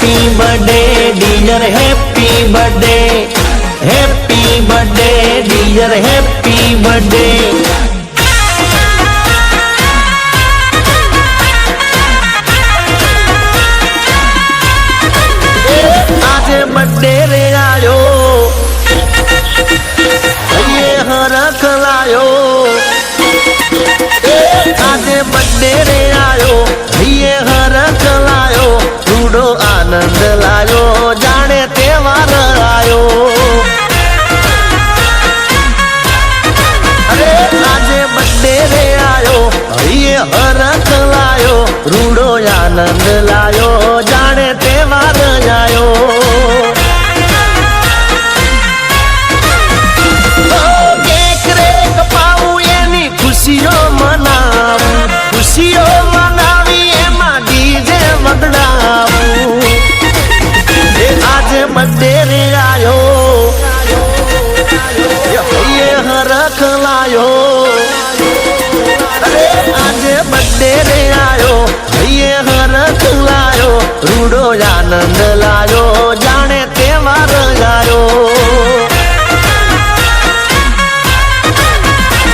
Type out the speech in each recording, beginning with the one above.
Happy birthday dear happy birthday dear happy birthday आज birthday रे आयो ये हरख लायो आज बर्थडे रे आयो ये हरख लायो रूडो आनंद लायो जाने तहेवार आयो अरे आज बर्थडे रे आयो ये हरख लायो रूडो आनंद लायो जाने तहेवार आयो केक रे कपाऊ एनी खुशियों मनावी एमा डीजे वगड़ावू आज बर्थडे रे आयो ये हरख लायो अरे आज बर्थडे रे आयो ये हरख लायो रूडो आनंद लायो जाने तहेवार आयो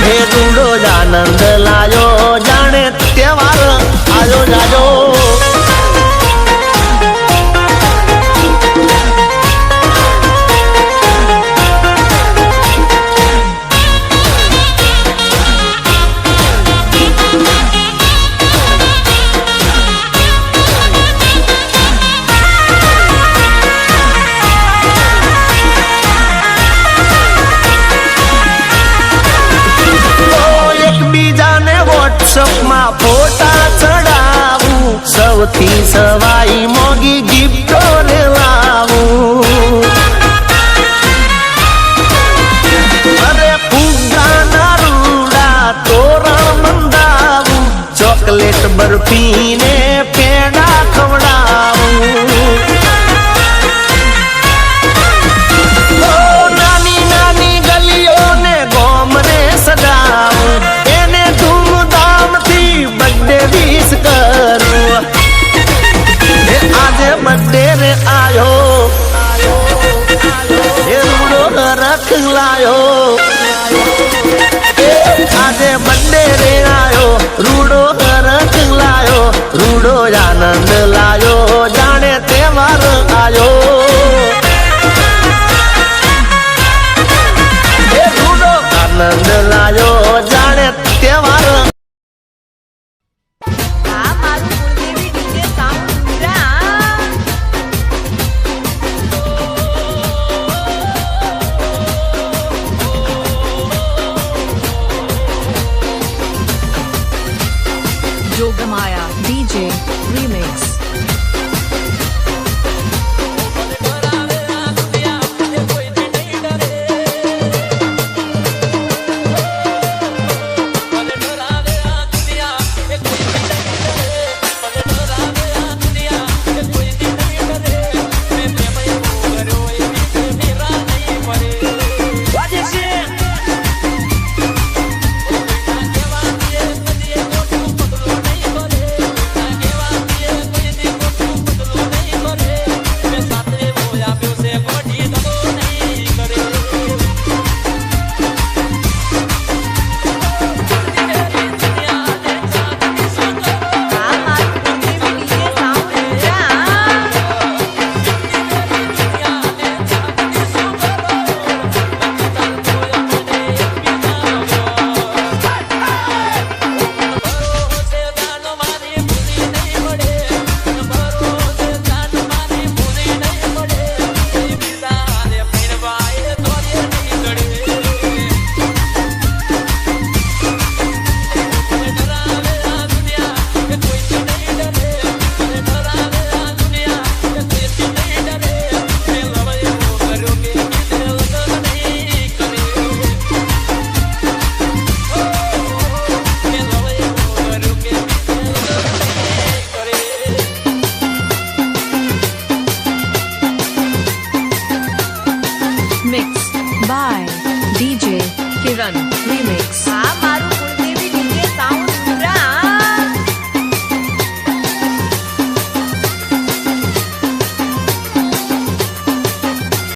हे रूडो आनंद लायो जाने तहेवार आयो जायो व्हाट्सएप में फोटा चढ़ावू सौथी सवाई मोगी गिफ्टो रे लावू अरे फुग्गा ना रूड़ा तोरण मंदावू चॉकलेट बर्फी ने पेड़ा खवड़ावू नानी नानी गलियों ने गोम रे सजावू विश करूं आज बर्थडे रे आयो ये रूडो रख लायो आज बर्थडे रे आयो रूडो रख लायो रूडो आनंद लायो जाने तहेवार आयो ये रूडो आनंद लायो जाने तहेवार Jogamaya DJ Remix. Mixed by DJ Kiran.